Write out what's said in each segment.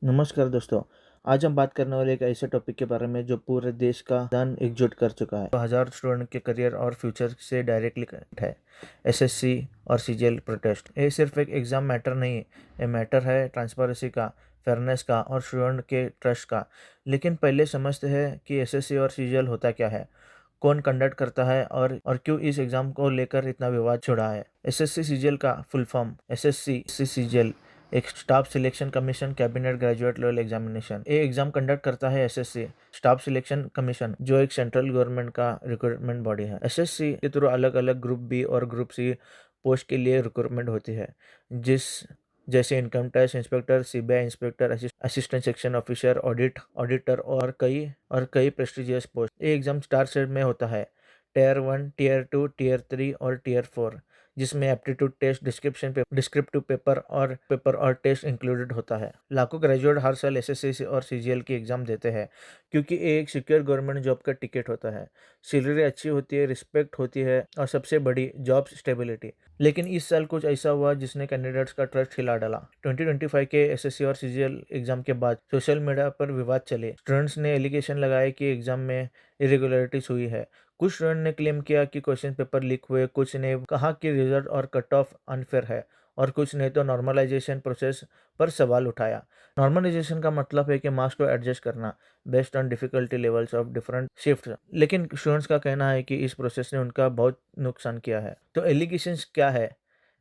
नमस्कार दोस्तों। आज हम बात करने वाले एक ऐसे टॉपिक के बारे में जो पूरे देश का ध्यान एकजुट कर चुका है। 1000 स्टूडेंट के करियर और फ्यूचर से डायरेक्टली कनेक्ट है। एसएससी और सीजीएल प्रोटेस्ट ये सिर्फ एक एग्ज़ाम मैटर नहीं है, ये मैटर है ट्रांसपेरेंसी का, फेयरनेस का और स्टूडेंट के ट्रस्ट का। लेकिन पहले समझते हैं कि एसएससी और सीजीएल होता क्या है, कौन कंडक्ट करता है और क्यों इस एग्ज़ाम को लेकर इतना विवाद छिड़ा है। एसएससी सीजीएल का फुल फॉर्म एसएससी सीजीएल एक staff selection commission cabinet graduate level examination. ये एग्जाम कंडक्ट करता है एसएससी स्टाफ सिलेक्शन कमीशन, जो एक सेंट्रल गवर्नमेंट का रिक्रूटमेंट बॉडी है। एसएससी के थ्रू अलग अलग ग्रुप बी और ग्रुप सी पोस्ट के लिए रिक्रूटमेंट होती है, जिस जैसे income tax inspector, CBI inspector, assistant section officer, auditor और कई प्रेस्टिजियस पोस्ट। ये एग्जाम स्टार सेट में होता है, टीयर 1, टीयर 2, टीयर 3 और टीयर 4, जिसमें एप्टीट्यूड टेस्ट, डिस्क्रिप्टिव पेपर और टेस्ट इंक्लूडेड होता है। लाखों ग्रेजुएट हर साल एसएससी और सीजीएल की एग्जाम देते हैं, क्योंकि ये एक सिक्योर गवर्नमेंट जॉब का टिकट होता है। सैलरी अच्छी होती है, रिस्पेक्ट होती है और सबसे बड़ी जॉब स्टेबिलिटी। लेकिन इस साल कुछ ऐसा हुआ जिसने कैंडिडेट्स का ट्रस्ट हिला डाला। 2025 के एसएससी और सीजीएल एग्जाम के बाद सोशल मीडिया पर विवाद चले। स्टूडेंट्स ने एलिगेशन लगाए कि एग्जाम में इरेगुलरिटीज हुई है। कुछ स्टूडेंट ने क्लेम किया कि क्वेश्चन पेपर लीक हुए, कुछ ने कहा कि रिजल्ट और कट ऑफ अनफेयर है और कुछ ने तो नॉर्मलाइजेशन प्रोसेस पर सवाल उठाया। नॉर्मलाइजेशन का मतलब है कि मार्क्स को एडजस्ट करना based on difficulty levels of different shift. लेकिन स्टूडेंट्स का कहना है कि इस प्रोसेस ने उनका बहुत नुकसान किया है। तो एलिगेशंस क्या है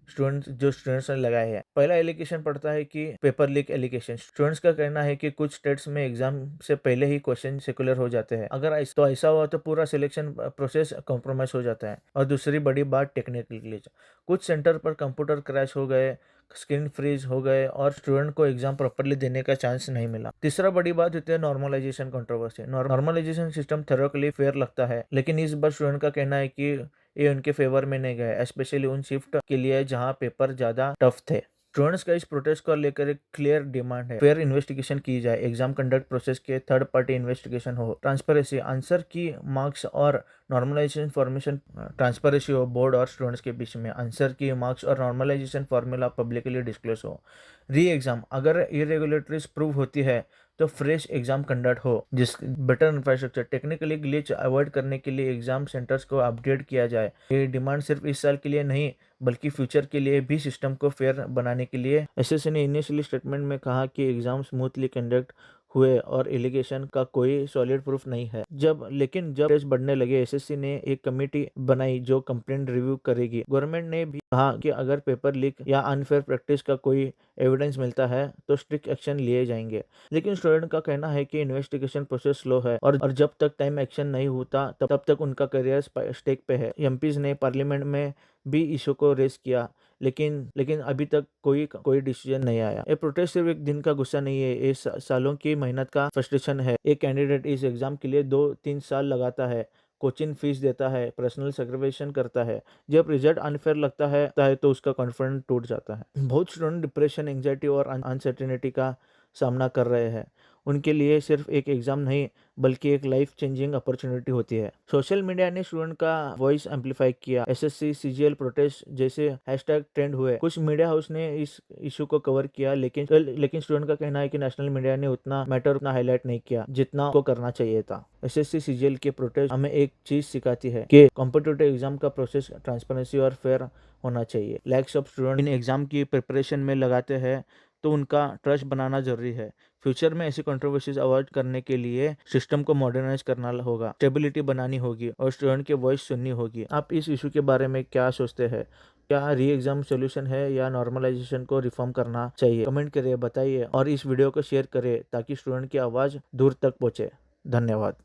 स्टूडेंट्स ने लगाए हैं। पहला एलिगेशन पड़ता है कि पेपर लीक एलिगेशन। स्टूडेंट्स का कहना है कि कुछ स्टेट्स में एग्जाम से पहले ही क्वेश्चन सेकुलर हो जाते हैं। अगर ऐसा हुआ तो पूरा सिलेक्शन प्रोसेस कॉम्प्रोमाइज हो जाता है। और दूसरी बड़ी बात टेक्निकल ग्लिच। कुछ सेंटर पर कंप्यूटर क्रैश हो गए, स्क्रीन फ्रीज हो गए और स्टूडेंट को एग्जाम प्रॉपरली देने का चांस नहीं मिला। तीसरा बड़ी बात होती है normalisation controversy. Normalisation system theoretically fair लगता है, लेकिन इस बार स्टूडेंट का कहना है कि ये उनके फेवर में नहीं गए, स्पेशली उन शिफ्ट के लिए जहां पेपर ज्यादा टफ थे। स्टूडेंट्स का इस प्रोटेस्ट को लेकर एक क्लियर डिमांड है, फेयर इन्वेस्टिगेशन की जाए, एग्जाम कंडक्ट प्रोसेस के थर्ड पार्टी इन्वेस्टिगेशन हो, ट्रांसपेरेंसी, आंसर की मार्क्स और नॉर्मलाइजेशन फॉर्मेशन, ट्रांसपेरेंसी हो बोर्ड और स्टूडेंट्स के बीच में, आंसर की मार्क्स और नॉर्मलाइजेशन फॉर्मूला पब्लिकली डिस्क्लोज हो। री एग्जाम, अगर इरेगुलरिटीज प्रूव होती है तो फ्रेश एग्जाम कंडक्ट हो, जिस better infrastructure, technically glitch avoid करने के लिए एग्जाम सेंटर्स को अपडेट किया जाए। ये डिमांड सिर्फ इस साल के लिए नहीं बल्कि फ्यूचर के लिए भी सिस्टम को फेयर बनाने के लिए। एसएससी ने इनिशियली स्टेटमेंट में कहा कि एग्जाम स्मूथली कंडक्ट हुए और एलिगेशन का कोई सॉलिड प्रूफ नहीं है। जब टेस्ट बढ़ने लगे, एसएससी ने एक कमेटी बनाई जो कंप्लेंट रिव्यू करेगी। गवर्नमेंट ने भी कहा कि अगर पेपर लीक या अनफेयर प्रैक्टिस का कोई एविडेंस मिलता है तो स्ट्रिक्ट एक्शन लिए जाएंगे। लेकिन स्टूडेंट का कहना है कि इन्वेस्टिगेशन प्रोसेस स्लो है और जब तक टाइम एक्शन नहीं होता तब तक उनका करियर स्टेक पे है। एमपीज ने पार्लियामेंट में भी इशू को रेस किया, लेकिन अभी तक कोई डिसीजन नहीं आया। ये प्रोटेस्ट सिर्फ एक दिन का गुस्सा नहीं है, ये सालों की मेहनत का फ्रस्ट्रेशन है। एक कैंडिडेट इस एग्जाम के लिए 2-3 साल लगाता है, कोचिंग फीस देता है, पर्सनल सेक्रीफाइस करता है। जब रिजल्ट अनफेयर लगता है तो उसका कॉन्फिडेंस टूट जाता है। बहुत स्टूडेंट डिप्रेशन, एंग्जाइटी और अनसर्टेनिटी का सामना कर रहे हैं। उनके लिए सिर्फ एक एग्जाम नहीं बल्कि एक लाइफ चेंजिंग अपॉर्चुनिटी होती है। सोशल मीडिया ने स्टूडेंट का वॉइस एम्पलीफाई किया। एसएससी सीजीएल प्रोटेस्ट जैसे हैशटैग ट्रेंड हुए। कुछ मीडिया हाउस ने इस इशू को कवर किया, लेकिन स्टूडेंट का कहना है कि नेशनल मीडिया ने उतना हाईलाइट नहीं किया जितना को करना चाहिए था। एसएससी सीजीएल के प्रोटेस्ट हमें एक चीज सिखाती है कि कॉम्पिटिटिव एग्जाम का प्रोसेस ट्रांसपेरेंसी और फेयर होना चाहिए। Lakhs of student in exam की प्रिपरेशन में लगाते हैं तो उनका ट्रस्ट बनाना जरूरी है। फ्यूचर में ऐसी कंट्रोवर्सीज अवॉइड करने के लिए सिस्टम को मॉडर्नाइज करना होगा, स्टेबिलिटी बनानी होगी और स्टूडेंट की वॉइस सुननी होगी। आप इस इशू के बारे में क्या सोचते हैं? क्या री एग्जाम सोल्यूशन है या नॉर्मलाइजेशन को रिफॉर्म करना चाहिए? कमेंट करिए, बताइए और इस वीडियो को शेयर करें ताकि स्टूडेंट की आवाज़ दूर तक पहुंचे। धन्यवाद।